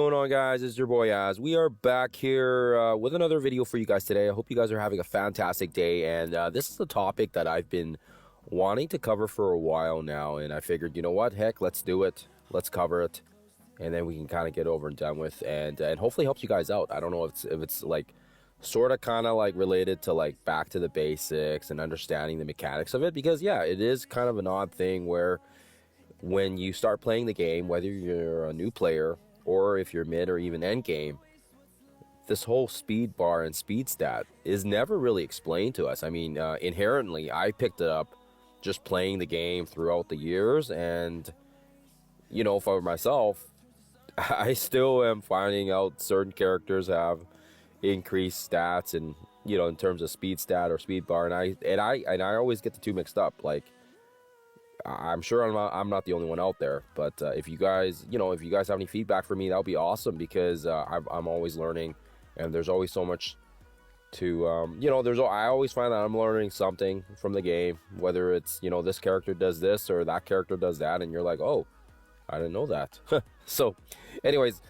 going on, guys? It's your boy Az. We are back here with another video for you guys today. I hope you guys are having a fantastic day, and this is a topic that I've been wanting to cover for a while now, and I figured, you know what, heck, let's do it. Let's cover it, and then we can kind of get over and done with, and hopefully helps you guys out. I don't know if it's like sort of kind of like related to like back to the basics and understanding the mechanics of it, because yeah, it is kind of an odd thing where when you start playing the game, whether you're a new player or if you're mid or even end game, this whole speed bar and speed stat is never really explained to us. I mean, inherently, I picked it up just playing the game throughout the years, and you know, for myself, I still am finding out certain characters have increased stats, and you know, in terms of speed stat or speed bar, and I always get the two mixed up. Like, I'm sure I'm not the only one out there, but if you guys have any feedback for me, that would be awesome, because I'm always learning, and there's always so much to I always find that I'm learning something from the game, whether it's, you know, this character does this or that character does that, and you're like, oh, I didn't know that. So anyways,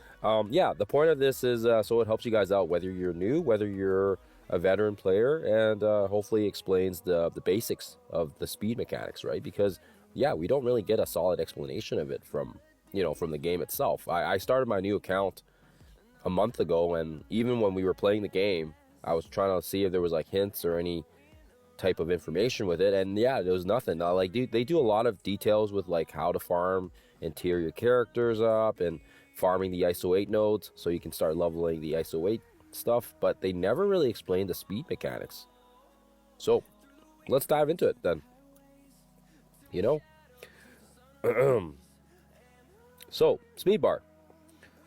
yeah, the point of this is so it helps you guys out, whether you're new, whether you're a veteran player, and hopefully explains the basics of the speed mechanics, right? Because yeah, we don't really get a solid explanation of it from the game itself. I started my new account a month ago, and even when we were playing the game, I was trying to see if there was like hints or any type of information with it, and yeah, there was nothing. Like, they do a lot of details with like how to farm interior characters up and farming the ISO 8 nodes so you can start leveling the ISO 8 stuff, but they never really explained the speed mechanics. So let's dive into it then. So speed bar,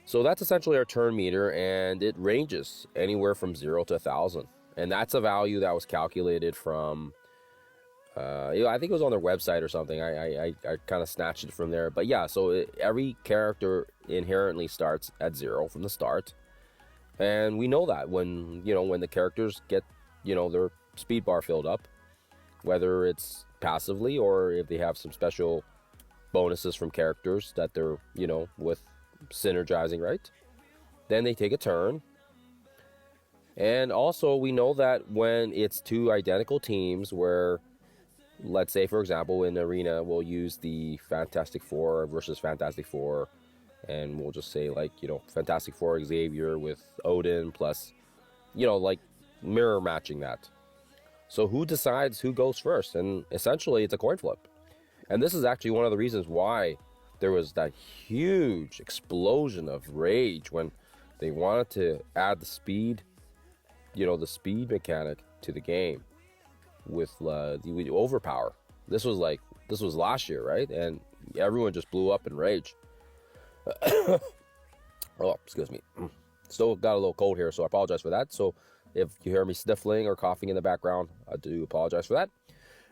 so that's essentially our turn meter, and it ranges anywhere from 0 to 1,000, and that's a value that was calculated from I think it was on their website or something. I kind of snatched it from there, but yeah, so every character inherently starts at 0 from the start, and we know that when the characters get their speed bar filled up, whether it's passively or if they have some special bonuses from characters that they're with synergizing, right, then they take a turn. And also we know that when it's two identical teams, where let's say for example in arena we'll use the Fantastic Four versus Fantastic Four, and we'll just say like Fantastic Four Xavier with Odin plus like mirror matching that. So who decides who goes first? And essentially it's a coin flip. And this is actually one of the reasons why there was that huge explosion of rage when they wanted to add the speed, the speed mechanic to the game with the overpower. This was last year, right? And everyone just blew up in rage. Oh, excuse me. Still got a little cold here, so I apologize for that. So if you hear me sniffling or coughing in the background, I do apologize for that.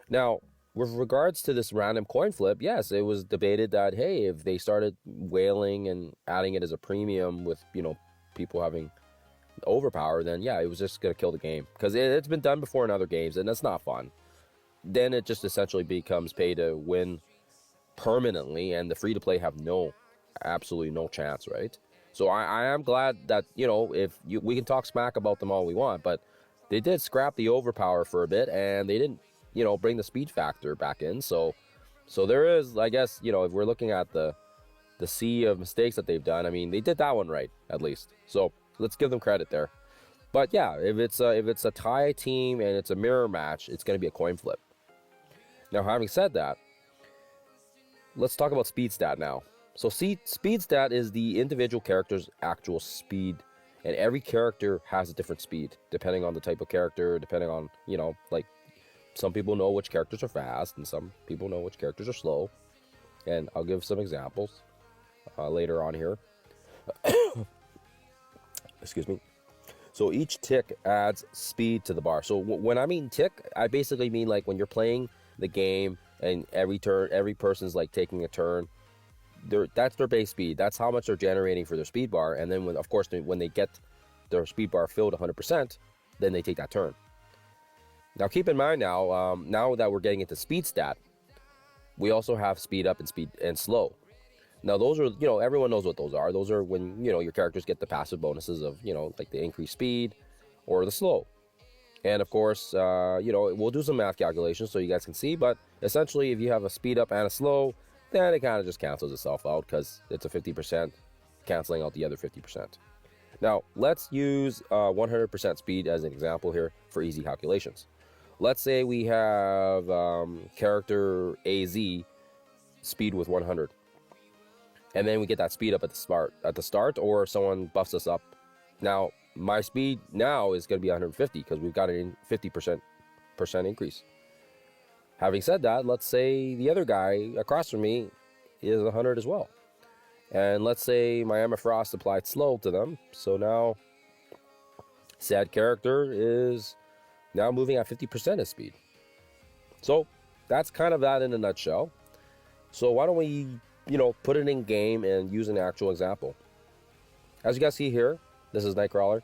Now, with regards to this random coin flip, yes, it was debated that, hey, if they started whaling and adding it as a premium with, people having overpower, then yeah, it was just going to kill the game. Because it's been done before in other games, and that's not fun. Then it just essentially becomes pay to win permanently, and the free-to-play have absolutely no chance, right? So I am glad that, we can talk smack about them all we want, but they did scrap the overpower for a bit, and they didn't, bring the speed factor back in. So there is, I guess, if we're looking at the sea of mistakes that they've done, I mean, they did that one right, at least. So let's give them credit there. But yeah, if it's a tie team and it's a mirror match, it's going to be a coin flip. Now, having said that, let's talk about speed stat now. So speed stat is the individual character's actual speed, and every character has a different speed depending on the type of character, depending on, like some people know which characters are fast and some people know which characters are slow. And I'll give some examples later on here. Excuse me. So each tick adds speed to the bar. So when I mean tick, I basically mean like when you're playing the game and every person's like taking a turn, that's their base speed. That's how much they're generating for their speed bar. And then when they get their speed bar filled 100%, then they take that turn. Now keep in mind now that we're getting into speed stat, we also have speed up and speed and slow. Now those are, everyone knows what those are. Those are when, your characters get the passive bonuses of, like the increased speed or the slow. And of course, we'll do some math calculations so you guys can see, but essentially if you have a speed up and a slow, then it kind of just cancels itself out because it's a 50% canceling out the other 50%. Now, let's use 100% speed as an example here for easy calculations. Let's say we have character AZ speed with 100. And then we get that speed up at the start, or someone buffs us up. Now, my speed now is going to be 150 because we've got a 50% increase. Having said that, let's say the other guy across from me is 100 as well. And let's say my Emma Frost applied slow to them. So now said character is now moving at 50% of speed. So that's kind of that in a nutshell. So why don't we, put it in game and use an actual example. As you guys see here, this is Nightcrawler.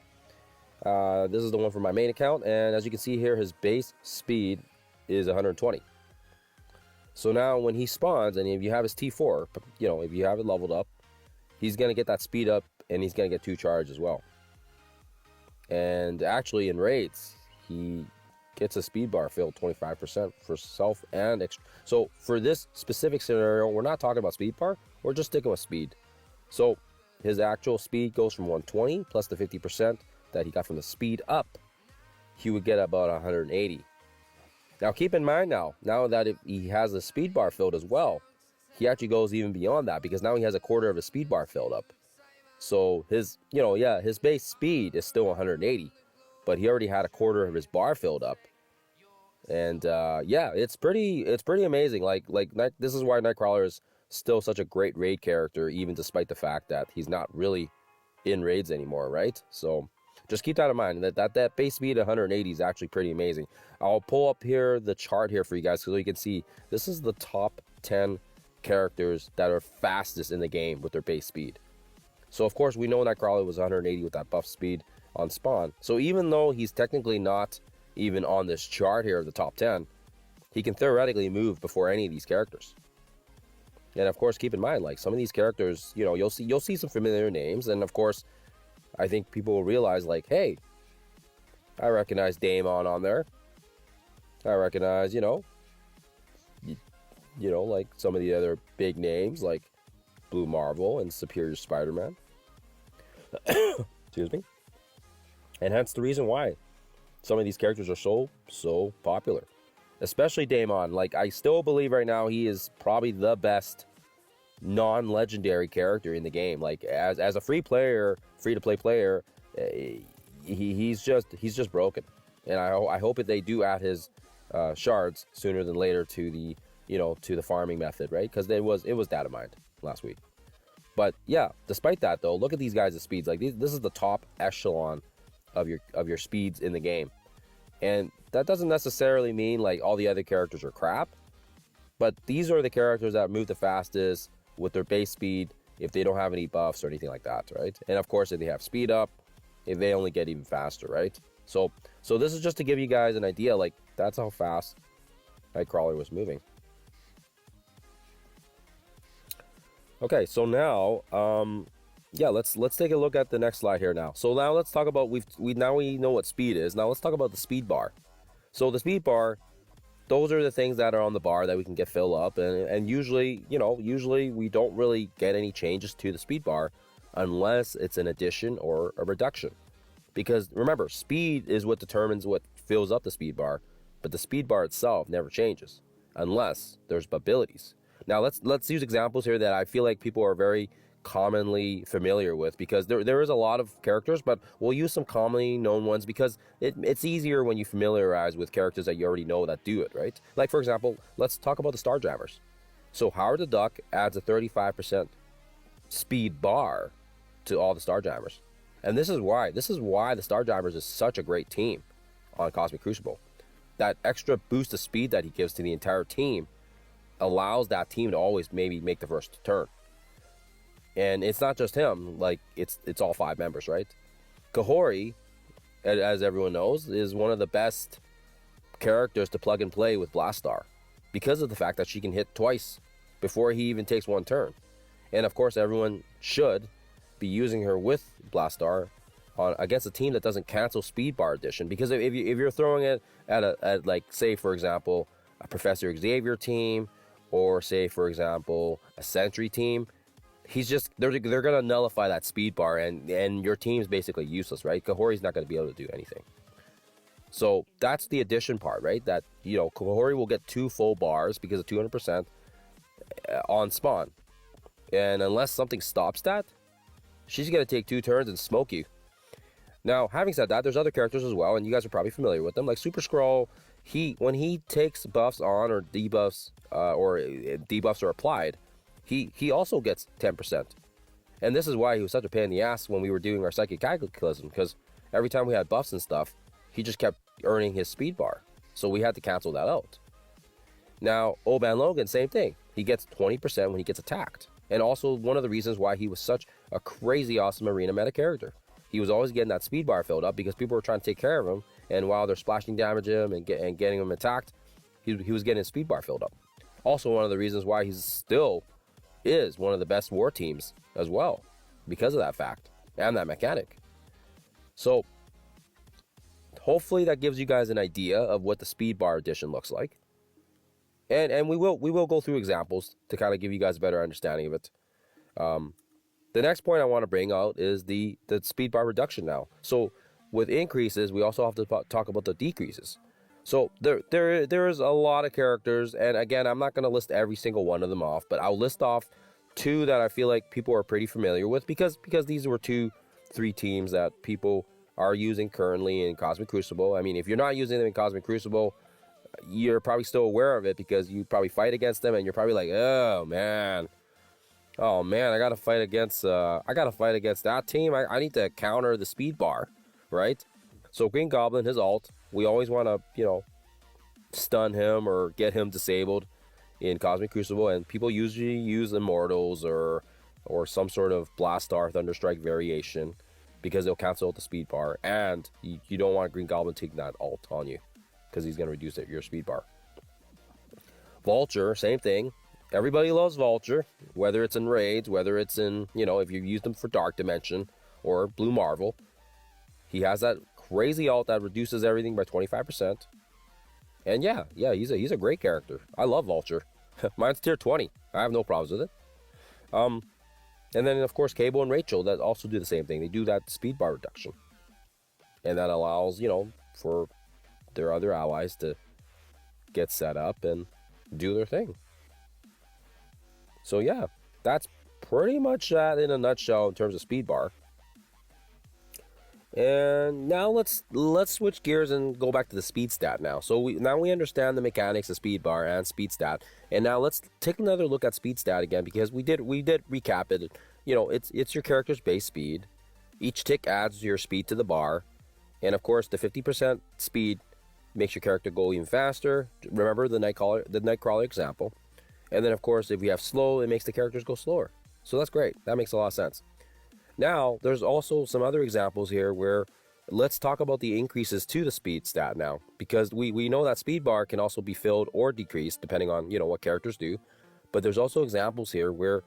This is the one from my main account, and as you can see here, his base speed is 120. So now when he spawns, and if you have his T4, if you have it leveled up, he's going to get that speed up, and he's going to get 2 charge as well. And actually in raids, he gets a speed bar filled 25% for self and extra. So for this specific scenario, we're not talking about speed bar, we're just sticking with speed. So his actual speed goes from 120 plus the 50% that he got from the speed up, he would get about 180. Now keep in mind now that if he has the speed bar filled as well, he actually goes even beyond that because now he has a quarter of his speed bar filled up. So his, his base speed is still 180, but he already had a quarter of his bar filled up. And it's pretty amazing. Like this is why Nightcrawler is still such a great raid character, even despite the fact that he's not really in raids anymore, right? So just keep that in mind, that base speed 180 is actually pretty amazing. I'll pull up here the chart here for you guys so you can see this is the top 10 characters that are fastest in the game with their base speed. So of course we know Nightcrawler was 180 with that buff speed on spawn. So even though he's technically not even on this chart here of the top 10, he can theoretically move before any of these characters. And of course keep in mind, like some of these characters, you'll see some familiar names, and of course I think people will realize, like, hey, I recognize Daemon on there. I recognize, like some of the other big names like Blue Marvel and Superior Spider-Man. Excuse me. And hence the reason why some of these characters are so popular. Especially Daemon. Like, I still believe right now he is probably the best non-legendary character in the game. Like as a free to play player, he's just broken. And I hope that they do add his shards sooner than later to the to the farming method, right? Because it was data mined last week. But yeah, despite that though, look at these guys' speeds. Like this is the top echelon of your speeds in the game. And that doesn't necessarily mean like all the other characters are crap, but these are the characters that move the fastest with their base speed if they don't have any buffs or anything like that, right? And of course, if they have speed up, if they only get even faster, right? So this is just to give you guys an idea, like that's how fast Nightcrawler was moving. Okay, so now, let's take a look at the next slide here now. So now let's talk about, we know what speed is. Now let's talk about the speed bar. So the speed bar, those are the things that are on the bar that we can get filled up, and usually we don't really get any changes to the speed bar unless it's an addition or a reduction. Because remember, speed is what determines what fills up the speed bar, but the speed bar itself never changes unless there's abilities. Now let's use examples here that I feel like people are very commonly familiar with, because there is a lot of characters, but we'll use some commonly known ones because it's easier when you familiarize with characters that you already know that do it, right? Like for example, let's talk about the Starjammers. So Howard the Duck adds a 35% speed bar to all the Starjammers. And this is why the Starjammers is such a great team on Cosmic Crucible. That extra boost of speed that he gives to the entire team allows that team to always maybe make the first turn. And it's not just him, like it's all 5 members, right? Kahori, as everyone knows, is one of the best characters to plug and play with Blastar because of the fact that she can hit twice before he even takes one turn. And of course, everyone should be using her with Blastar on against a team that doesn't cancel SpeedBar Edition. Because if you're throwing it at like, say for example, a Professor Xavier team, or say for example a Sentry team, they're gonna nullify that SpeedBar, and your team's basically useless, right? Kahori's not gonna be able to do anything. So that's the addition part, right? That, you know, Kahori will get 2 full bars because of 200% on spawn. And unless something stops that, she's going to take 2 turns and smoke you. Now, having said that, there's other characters as well, and you guys are probably familiar with them. Like Super Skrull, when he takes buffs on or debuffs, are applied, he also gets 10%. And this is why he was such a pain in the ass when we were doing our Psychic Cataclysm, because every time we had buffs and stuff, he just kept earning his speed bar. So we had to cancel that out. Now, Oban Logan, same thing. He gets 20% when he gets attacked. And also one of the reasons why he was such a crazy awesome arena meta character. He was always getting that speed bar filled up because people were trying to take care of him. And while they're splashing damage him and getting him attacked, he was getting his speed bar filled up. Also one of the reasons why he's still is one of the best war teams as well, because of that fact and that mechanic. So hopefully that gives you guys an idea of what the speed bar edition looks like. And we will go through examples to kind of give you guys a better understanding of it. The next point I want to bring out is the speed bar reduction now. So with increases, we also have to talk about the decreases. So there is a lot of characters, and again, I'm not going to list every single one of them off, but I'll list off 2 that I feel like people are pretty familiar with because these were 3 teams that people are using currently in Cosmic Crucible. I mean, if you're not using them in Cosmic Crucible, you're probably still aware of it because you probably fight against them and you're probably like, oh man, I gotta fight against that team. I need to counter the speed bar, right? So Green Goblin, his ult, we always want to, you know, stun him or get him disabled in Cosmic Crucible, and people usually use Immortals or some sort of Blastar Thunderstrike variation because they'll cancel out the speed bar, and you don't want Green Goblin taking that ult on you because he's going to reduce your speed bar. Vulture, same thing. Everybody loves Vulture, whether it's in raids, whether it's in, you know, if you use them for Dark Dimension or Blue Marvel. He has that crazy ult that reduces everything by 25%. And yeah, he's a great character. I love Vulture. Mine's tier 20. I have no problems with it. And then of course Cable and Rachel that also do the same thing. They do that speed bar reduction, and that allows, you know, for their other allies to get set up and do their thing. So yeah, that's pretty much that in a nutshell in terms of speed bar. And now let's switch gears and go back to the speed stat now. So we understand the mechanics of speed bar and speed stat, and now let's take another look at speed stat again, because we did recap it. You know, it's your character's base speed. Each tick adds your speed to the bar, and of course the 50% speed makes your character go even faster. Remember the Nightcrawler example. And then of course if we have slow, it makes the characters go slower. So that's great. That makes a lot of sense. Now, there's also some other examples here where let's talk about the increases to the speed stat now, because we know that speed bar can also be filled or decreased depending on, you know, what characters do. But there's also examples here where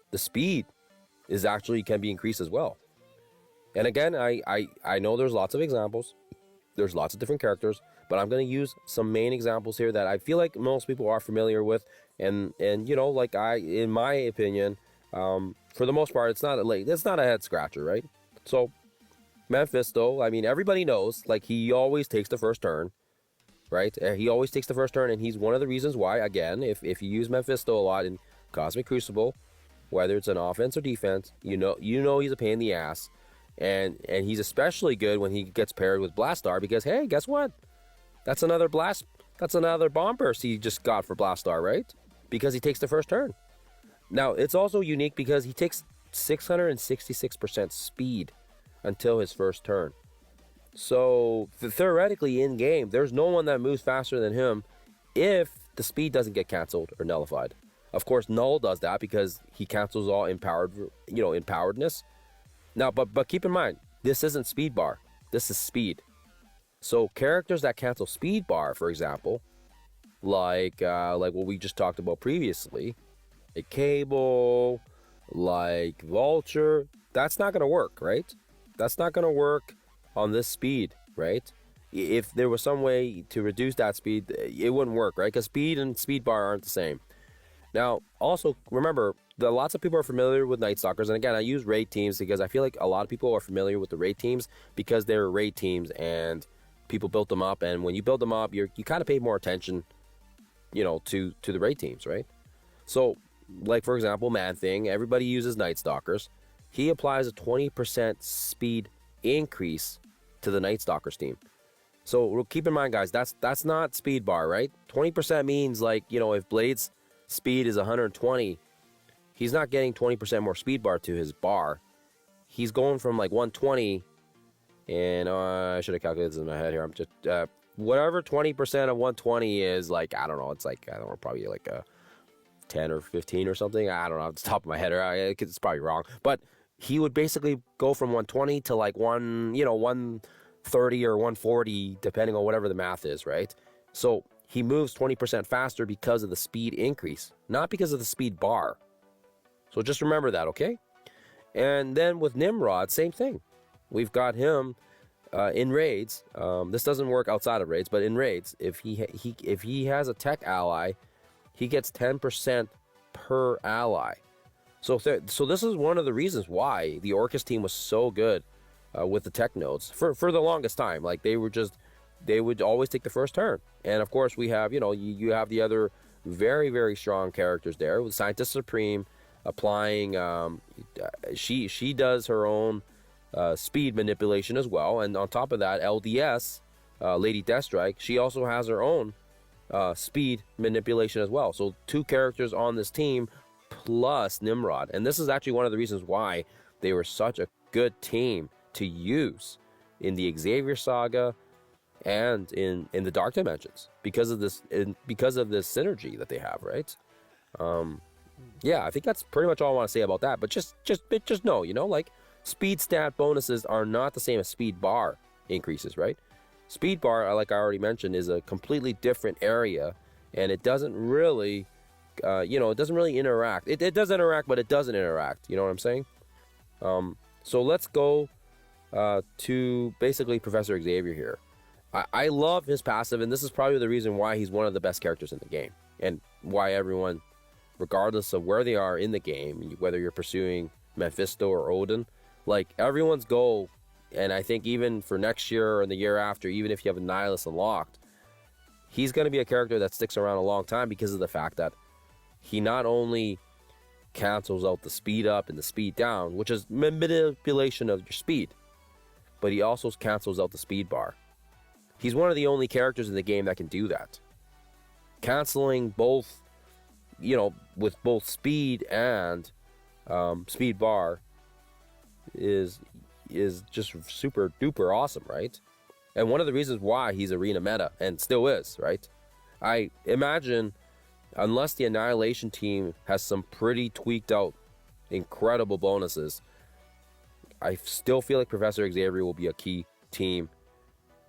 the speed is actually can be increased as well. And again, I know there's lots of examples. There's lots of different characters, but I'm going to use some main examples here that I feel like most people are familiar with. And you know, like in my opinion, for the most part, it's not a head scratcher, right? So, Fisto, I mean, everybody knows, like, he always takes the first turn, right? He always takes the first turn, and he's one of the reasons why, again, if you use Fisto a lot in Cosmic Crucible, whether it's an offense or defense, you know he's a pain in the ass, and he's especially good when he gets paired with Blastar, because, hey, guess what? That's another bomb burst he just got for Blastar, right? Because he takes the first turn. Now, it's also unique because he takes 666% speed until his first turn. So, theoretically, in-game, there's no one that moves faster than him if the speed doesn't get canceled or nullified. Of course, Null does that because he cancels all empoweredness. Now, but keep in mind, this isn't speed bar. This is speed. So, characters that cancel speed bar, for example, like what we just talked about previously, like Cable, like Vulture, that's not going to work, right? That's not going to work on this speed, right? If there was some way to reduce that speed, it wouldn't work, right? Because speed and SpeedBar aren't the same. Now, also, remember, lots of people are familiar with Nightstalkers, and again, I use raid teams because I feel like a lot of people are familiar with the raid teams because they're raid teams and people built them up, and when you build them up, you kind of pay more attention, to the raid teams, right? So, like for example, Man Thing, everybody uses Nightstalkers. He applies a 20% speed increase to the Nightstalkers team. So keep in mind, guys, that's not SpeedBar, right? 20% means like, if Blade's speed is 120, he's not getting 20% more SpeedBar to his bar. He's going from like 120, and I should have calculated this in my head here. I'm just whatever 20% of 120 is, like, I don't know. It's like, I don't know, probably like a 10 or 15 or something. I don't know off the top of my head. It's probably wrong, but he would basically go from 120 to like 130 or 140, depending on whatever the math is, right? So he moves 20% faster because of the speed increase, not because of the speed bar. So just remember that, okay? And then with Nimrod, same thing. We've got him in raids. This doesn't work outside of raids, but in raids, if he has a tech ally, he gets 10% per ally. So this is one of the reasons why the Orcus team was so good with the tech nodes for the longest time. Like they would always take the first turn. And of course we have, you have the other very, very strong characters there with Scientist Supreme applying, she does her own speed manipulation as well. And on top of that, LDS, Lady Deathstrike, she also has her own speed manipulation as well. So 2 characters on this team plus Nimrod. And this is actually one of the reasons why they were such a good team to use in the Xavier saga and in the Dark Dimensions because of this synergy that they have, right? Yeah, I think that's pretty much all I want to say about that. But just know, like speed stat bonuses are not the same as speed bar increases, right? Speed bar, like I already mentioned, is a completely different area, and it doesn't really, it doesn't really interact. It does interact, but it doesn't interact. You know what I'm saying? So let's go to basically Professor Xavier here. I love his passive, and this is probably the reason why he's one of the best characters in the game, and why everyone, regardless of where they are in the game, whether you're pursuing Mephisto or Odin, like everyone's goal, and I think even for next year or the year after, even if you have a Nihilus unlocked, he's going to be a character that sticks around a long time because of the fact that he not only cancels out the speed up and the speed down, which is manipulation of your speed, but he also cancels out the speed bar. He's one of the only characters in the game that can do that. Canceling both, with both speed and speed bar is just super duper awesome, right? And one of the reasons why he's arena meta and still is, right? I imagine unless the Annihilation team has some pretty tweaked out incredible bonuses, I still feel like Professor Xavier will be a key team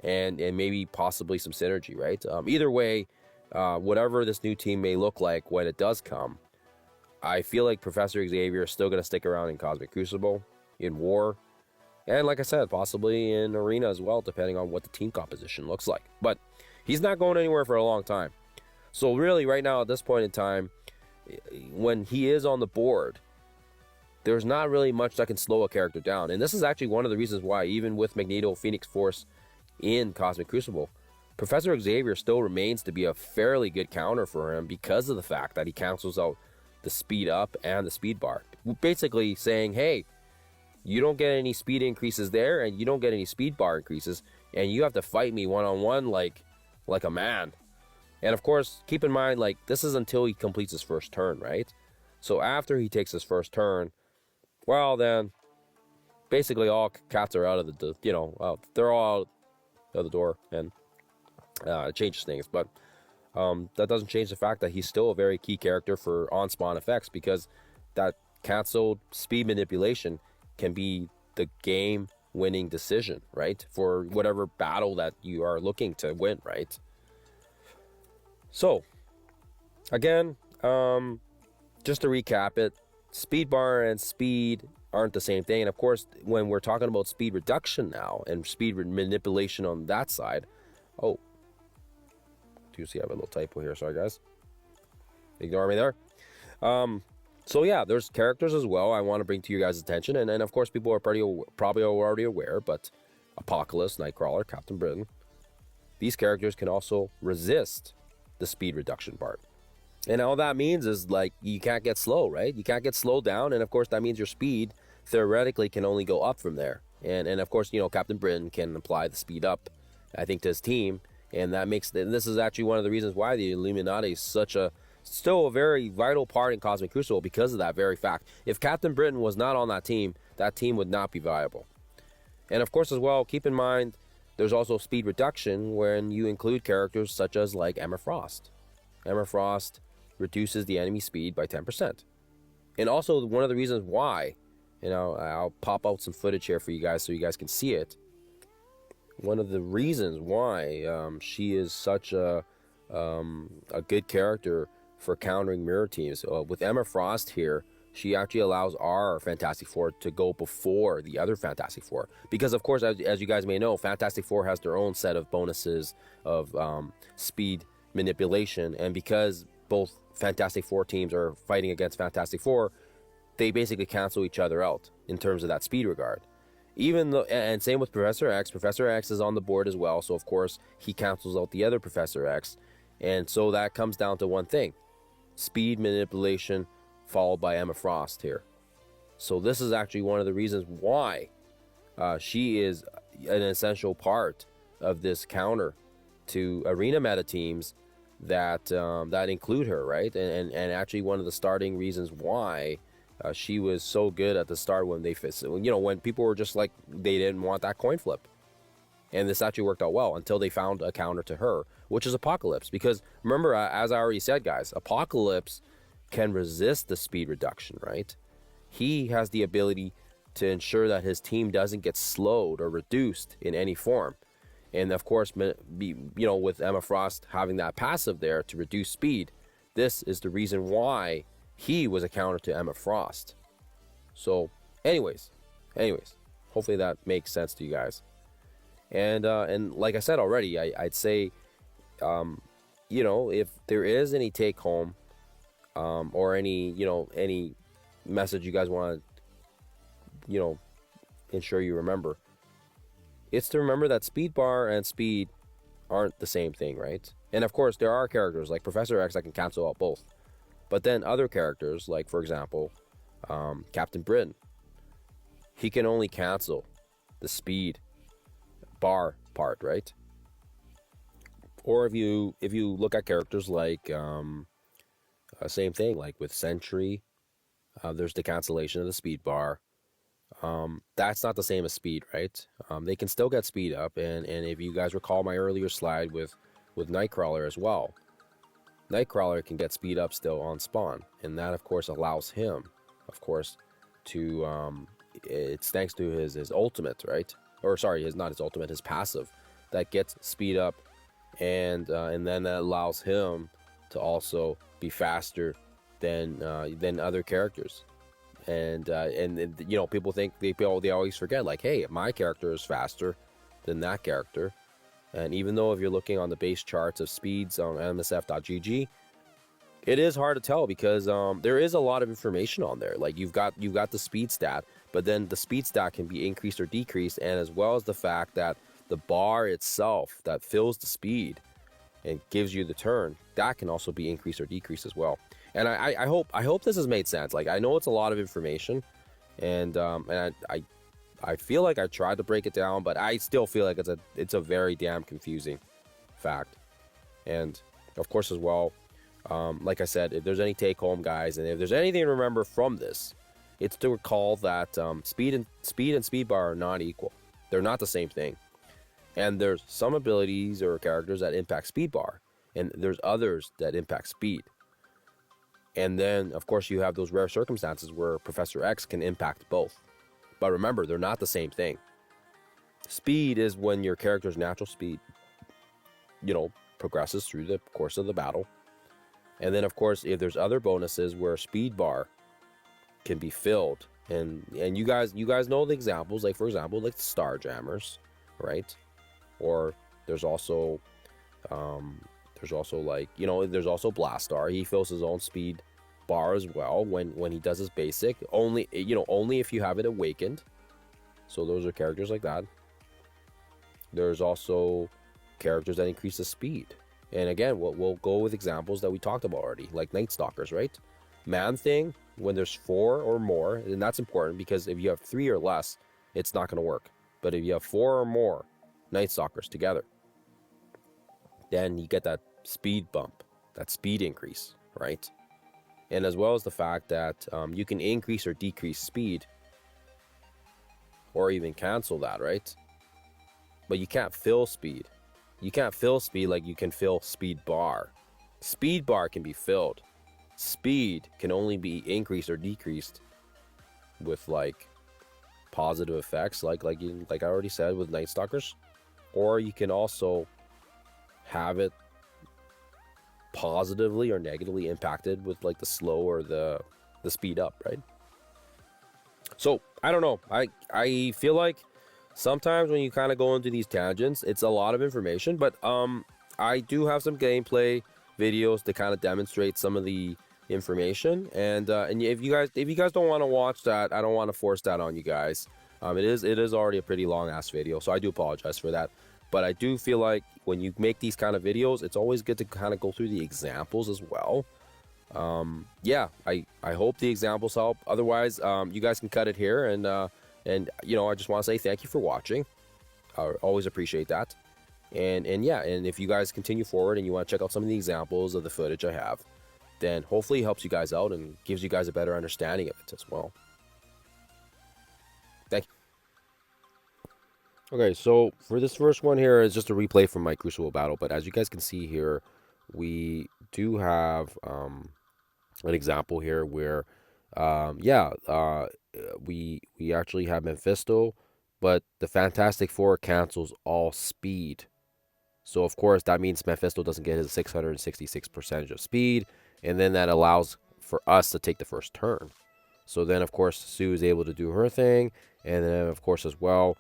and maybe possibly some synergy, right? Either way, whatever this new team may look like when it does come, I feel like Professor Xavier is still going to stick around in Cosmic Crucible, in War, and like I said, possibly in Arena as well, depending on what the team composition looks like. But he's not going anywhere for a long time. So really, right now, at this point in time, when he is on the board, there's not really much that can slow a character down. And this is actually one of the reasons why, even with Magneto Phoenix Force in Cosmic Crucible, Professor Xavier still remains to be a fairly good counter for him because of the fact that he cancels out the speed up and the speed bar. Basically saying, hey, you don't get any speed increases there and you don't get any speed bar increases, and you have to fight me one-on-one like a man. And of course, keep in mind, like, this is until he completes his first turn, right? So after he takes his first turn, well, then basically all cats are out of the, they're all out of the door, and it changes things. But that doesn't change the fact that he's still a very key character for on-spawn effects, because that canceled speed manipulation can be the game-winning decision, right? For whatever battle that you are looking to win, right? So, again, just to recap it, speed bar and speed aren't the same thing. And of course, when we're talking about speed reduction now and speed manipulation on that side, oh, do you see I have a little typo here? Sorry, guys. Ignore me there. So yeah, there's characters as well I want to bring to you guys' attention. And of course, people are probably already aware, but Apocalypse, Nightcrawler, Captain Britain, these characters can also resist the speed reduction part. And all that means is, like, you can't get slow, right? You can't get slowed down. And of course, that means your speed theoretically can only go up from there. And of course, you know, Captain Britain can apply the speed up, I think, to his team. And that makes, and this is actually one of the reasons why the Illuminati is still a very vital part in Cosmic Crucible, because of that very fact. If Captain Britain was not on that team would not be viable. And of course, as well, keep in mind, there's also speed reduction when you include characters such as like Emma Frost. Emma Frost reduces the enemy speed by 10%. And also, one of the reasons why, you know, I'll pop out some footage here for you guys so you guys can see it. One of the reasons why she is such a good character for countering mirror teams. With Emma Frost here, she actually allows our Fantastic Four to go before the other Fantastic Four. Because, of course, as you guys may know, Fantastic Four has their own set of bonuses of speed manipulation. And because both Fantastic Four teams are fighting against Fantastic Four, they basically cancel each other out in terms of that speed regard. Even though, and same with Professor X. Professor X is on the board as well, so of course he cancels out the other Professor X. And so that comes down to one thing: speed manipulation followed by Emma Frost here. So this is actually one of the reasons why she is an essential part of this counter to arena meta teams that include her, right? And actually one of the starting reasons why she was so good at the start, when when people were just like, they didn't want that coin flip. And this actually worked out well until they found a counter to her, which is Apocalypse. Because remember, as I already said, guys, Apocalypse can resist the speed reduction, right? He has the ability to ensure that his team doesn't get slowed or reduced in any form. And of course, with Emma Frost having that passive there to reduce speed, this is the reason why he was a counter to Emma Frost. So anyways, hopefully that makes sense to you guys. And like I said already, I'd say, if there is any take home, or any message you guys want to, ensure you remember, it's to remember that speed bar and speed aren't the same thing, right? And of course, there are characters like Professor X that can cancel out both. But then other characters, like, for example, Captain Britain, he can only cancel the speed bar part, right? Or if you look at characters like same thing, like with Sentry, there's the cancellation of the speed bar. That's not the same as speed, right? They can still get speed up, and if you guys recall my earlier slide with Nightcrawler as well, Nightcrawler can get speed up still on spawn, and that of course allows him, of course, to it's thanks to his ultimate, right? Or sorry, not his ultimate, his passive, that gets speed up, and then that allows him to also be faster than other characters. And people think they always forget, like, hey, my character is faster than that character. And even though if you're looking on the base charts of speeds on MSF.gg, it is hard to tell, because there is a lot of information on there. Like, you've got the speed stat, but then the speed stat can be increased or decreased, and as well as the fact that the bar itself that fills the speed and gives you the turn, that can also be increased or decreased as well. And I hope this has made sense. Like, I know it's a lot of information, and I feel like I tried to break it down, but I still feel like it's a very damn confusing fact. And of course, as well, like I said, if there's any take home, guys, and if there's anything to remember from this, it's to recall that speed and speed bar are not equal. They're not the same thing. And there's some abilities or characters that impact speed bar, and there's others that impact speed. And then, of course, you have those rare circumstances where Professor X can impact both. But remember, they're not the same thing. Speed is when your character's natural speed, progresses through the course of the battle. And then, of course, if there's other bonuses where speed bar can be filled. And you guys know the examples, like for example, like the Star Jammers, right? Or there's also like, you know, there's also Blastar. He fills his own speed bar as well when he does his basic. Only, you know, only if you have it awakened. So those are characters like that. There's also characters that increase the speed. And again, we'll go with examples that we talked about already, like Nightstalkers, right? Man Thing, when there's 4 or more, and that's important because if you have 3 or less, it's not going to work. But if you have 4 or more Nightstalkers together, then you get that speed bump, that speed increase, right? And as well as the fact that you can increase or decrease speed, or even cancel that, right? But you can't fill speed. You can't fill speed like you can fill speed bar. Speed bar can be filled. Speed can only be increased or decreased with like positive effects, like I already said with Nightstalkers, or you can also have it positively or negatively impacted with like the slow or the speed up, right? So I don't know. I feel like sometimes when you kind of go into these tangents, it's a lot of information, but I do have some gameplay videos to kind of demonstrate some of the information, and if you guys don't want to watch that, I don't want to force that on you guys. It is already a pretty long ass video, so I do apologize for that. But I do feel like when you make these kind of videos, it's always good to kind of go through the examples as well. Yeah, I hope the examples help. Otherwise, you guys can cut it here, and you know, I just want to say thank you for watching. I always appreciate that. And yeah, and if you guys continue forward and you want to check out some of the examples of the footage I have, then hopefully it helps you guys out and gives you guys a better understanding of it as well. Thank you. Okay, so for this first one here is just a replay from my Crucible battle, but as you guys can see here, we do have an example here where we actually have Mephisto, but the Fantastic Four cancels all speed. So of course that means Mephisto doesn't get his 666% of speed, and then that allows for us to take the first turn. So then of course Sue is able to do her thing, and then of course as well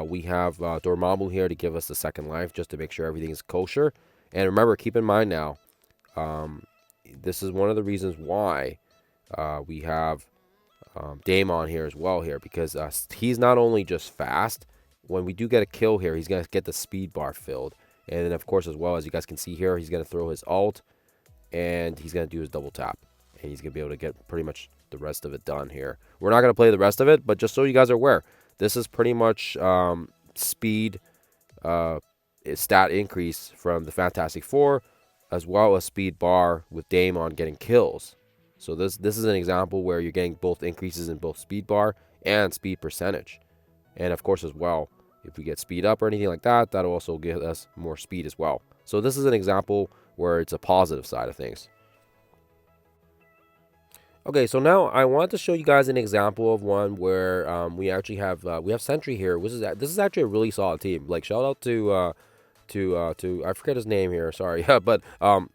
we have Dormammu here to give us the second life, just to make sure everything is kosher. And remember, keep in mind now, this is one of the reasons why we have Daemon here as well here, because he's not only just fast. When we do get a kill here, he's going to get the speed bar filled. And then of course as well, as you guys can see here, he's going to throw his ult, and he's going to do his double tap, and he's going to be able to get pretty much the rest of it done here. We're not going to play the rest of it, but just so you guys are aware, this is pretty much speed stat increase from the Fantastic Four, as well as speed bar with Daemon getting kills. So this is an example where you're getting both increases in both speed bar and speed percentage. And of course as well, if we get speed up or anything like that, that'll also give us more speed as well. So this is an example where it's a positive side of things. Okay, so now I want to show you guys an example of one where we actually have Sentry here. This is actually a really solid team. Like, shout out to I forget his name here, sorry. But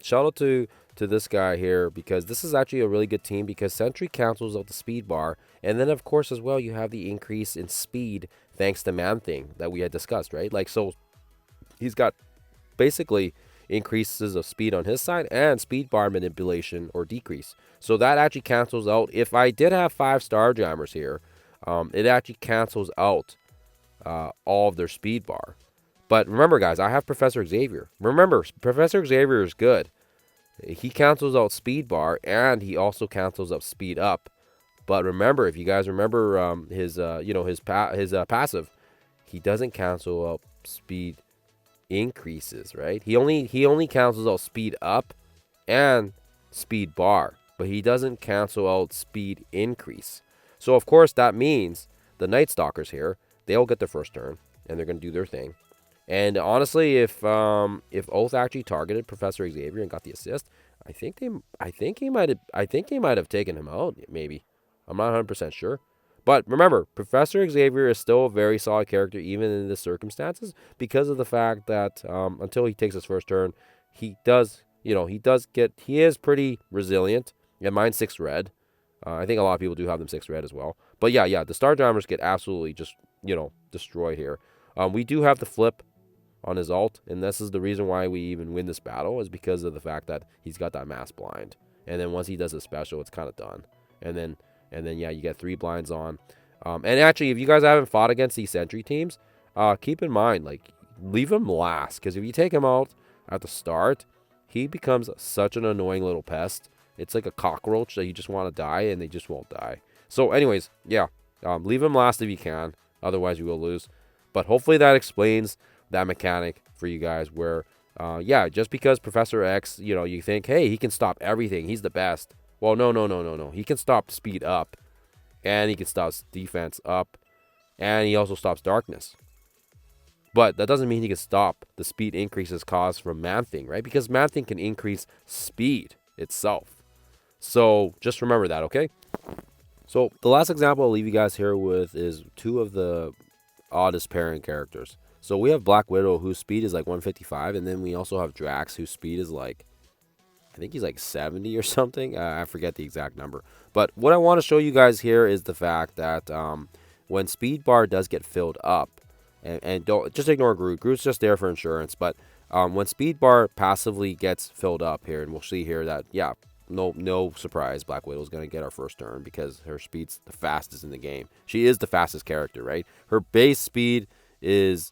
shout out to this guy here, because this is actually a really good team, because Sentry cancels out the speed bar, and then of course as well you have the increase in speed thanks to Man Thing that we had discussed, right? Like, so he's got basically increases of speed on his side and speed bar manipulation or decrease. So that actually cancels out. If I did have 5 Star Jammers here, it actually cancels out all of their speed bar. But remember guys, I have Professor Xavier. Remember, Professor Xavier is good. He cancels out speed bar, and he also cancels out speed up. But remember, if you guys remember his passive, he doesn't cancel out speed increases, right? He only cancels out speed up and speed bar, but he doesn't cancel out speed increase. So of course that means the Nightstalkers here, they'll get their first turn and they're going to do their thing. And honestly, if Oath actually targeted Professor Xavier and got the assist, I think he might have taken him out, maybe. I'm not 100% sure. But remember, Professor Xavier is still a very solid character even in the circumstances, because of the fact that until he takes his first turn, he is pretty resilient. Yeah, mine's 6 red. I think a lot of people do have them 6 red as well. But yeah, the Star Jammers get absolutely just, destroyed here. We do have the flip on his ult, and this is the reason why we even win this battle, is because of the fact that he's got that mass blind. And then once he does his special, it's kind of done. And then yeah, you get 3 blinds on. And actually, if you guys haven't fought against these sentry teams, keep in mind, like, leave him last, because if you take him out at the start, he becomes such an annoying little pest. It's like a cockroach that you just want to die, and they just won't die. So anyways, yeah, leave him last if you can. Otherwise, you will lose. But hopefully that explains that mechanic for you guys where, yeah, just because Professor X, you think, hey, he can stop everything. He's the best. Well, no. He can stop speed up, and he can stop defense up, and he also stops darkness. But that doesn't mean he can stop the speed increases caused from Man-Thing, right? Because Man-Thing can increase speed itself. So just remember that, okay? So the last example I'll leave you guys here with is 2 of the oddest pairing characters. So we have Black Widow, whose speed is like 155, and then we also have Drax, whose speed is like, I think he's like 70 or something. I forget the exact number. But what I want to show you guys here is the fact that when SpeedBar does get filled up, and don't just ignore Groot. Groot's just there for insurance. But when SpeedBar passively gets filled up here, and we'll see here that, yeah, no surprise, Black Widow's going to get our first turn because her speed's the fastest in the game. She is the fastest character, right? Her base speed is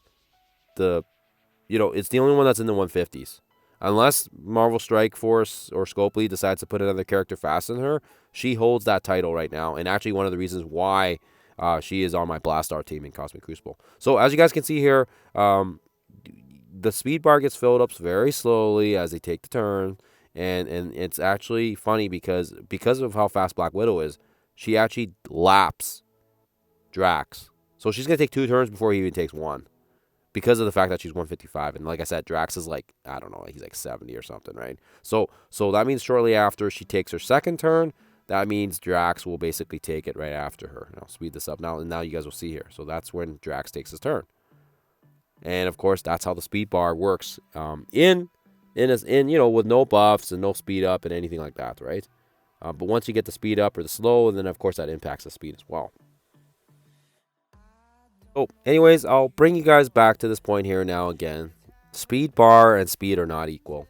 it's the only one that's in the 150s. Unless Marvel Strike Force or Scopely decides to put another character faster than her, she holds that title right now. And actually one of the reasons why she is on my Blastar team in Cosmic Crucible. So as you guys can see here, the speed bar gets filled up very slowly as they take the turn. And it's actually funny because of how fast Black Widow is, she actually laps Drax. So she's going to take 2 turns before he even takes 1. Because of the fact that she's 155. And like I said, Drax is like, I don't know, he's like 70 or something, right? So that means shortly after she takes her second turn, that means Drax will basically take it right after her. And I'll speed this up now, and now you guys will see here. So that's when Drax takes his turn. And of course, that's how the speed bar works. With no buffs and no speed up and anything like that, right? But once you get the speed up or the slow, then of course that impacts the speed as well. So, anyways, I'll bring you guys back to this point here now again. Speed bar and speed are not equal.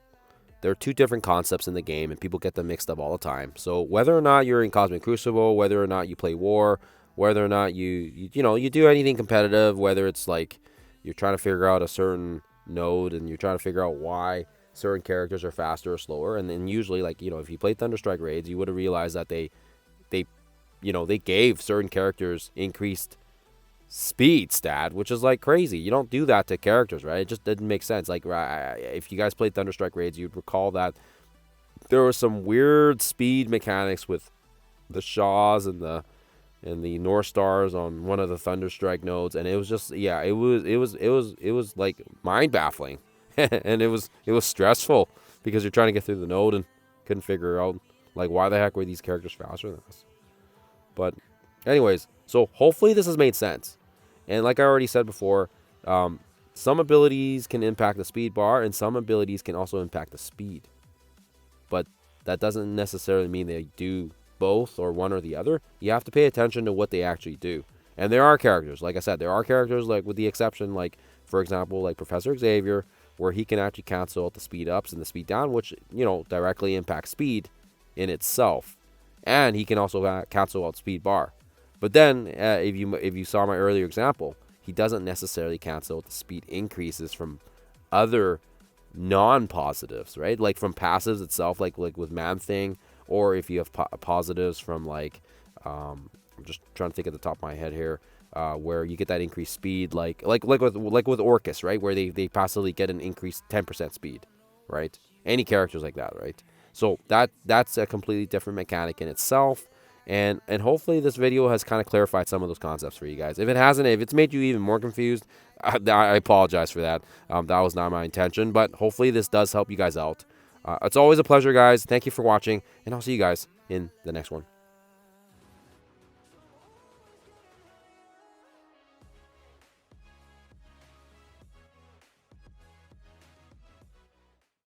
They're 2 different concepts in the game, and people get them mixed up all the time. So whether or not you're in Cosmic Crucible, whether or not you play War, whether or not you do anything competitive, whether it's like you're trying to figure out a certain node and you're trying to figure out why certain characters are faster or slower, and then usually, like, if you play Thunderstrike raids, you would have realized that they gave certain characters increased speed stat, which is like crazy. You don't do that to characters, right? It just didn't make sense. Like, if you guys played Thunderstrike raids, you'd recall that there were some weird speed mechanics with the Shaws and the North Stars on one of the Thunderstrike nodes, and it was just, yeah, it was like mind baffling. And it was stressful because you're trying to get through the node and couldn't figure out, like, why the heck were these characters faster than us. But anyways, so hopefully this has made sense. And like I already said before, some abilities can impact the speed bar, and some abilities can also impact the speed. But that doesn't necessarily mean they do both or one or the other. You have to pay attention to what they actually do. And there are characters, like I said, like, with the exception, like, for example, like Professor Xavier, where he can actually cancel out the speed ups and the speed down, which, directly impacts speed in itself. And he can also cancel out speed bar. But then, if you saw my earlier example, he doesn't necessarily cancel the speed increases from other non-positives, right? Like from passives itself, like with Man-Thing, or if you have positives from, like, I'm just trying to think at the top of my head here, where you get that increased speed, like with Orcus, right? Where they passively get an increased 10% speed, right? Any characters like that, right? So that's a completely different mechanic in itself. And hopefully this video has kind of clarified some of those concepts for you guys. If it hasn't, if it's made you even more confused, I apologize for that. That was not my intention, but hopefully this does help you guys out. It's always a pleasure, guys. Thank you for watching, and I'll see you guys in the next one.